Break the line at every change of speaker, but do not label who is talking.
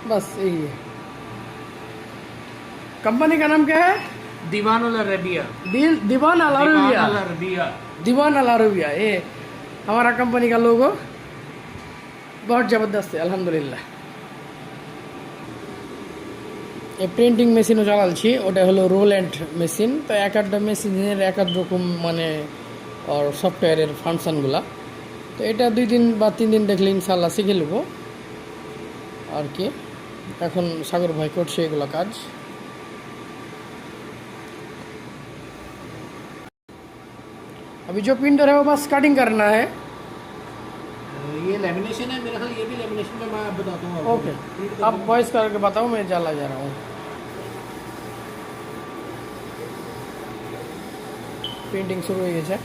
बस यही है। कंपनी का नाम क्या है?
दीवान अल अरबिया।
दीवान अल अरबिया।
दीवान अल अरबिया।
दीवान अल अरबिया, ये हमारा कंपनी का लोगो बहुत ज़बरदस्त है अल्हम्दुलिल्लाह। এই প্রিন্টিং মেশিনও চালাচ্ছি, ওটা হলো রোল অ্যান্ড মেশিন। তো এক একটা মেশিনের এক এক রকম মানে ওর সফটওয়্যারের ফাংশনগুলা। তো এটা 2 দিন বা 3 দিন দেখলে ইনশাল্লাহ শিখে নেব আর কি। এখন সাগর ভাই করছে এগুলো কাজ। अभी जो प्रिंटर है वो बस कटिंग करना है।
ये लेमिनेशन है मेरा ख्याल, ये भी लेमिनेशन में मैं बताता हूँ।
ओके, आप वॉइस करके बताओ, मैं चला जा रहा हूँ। प्रिंटिंग शुरू हो गई है।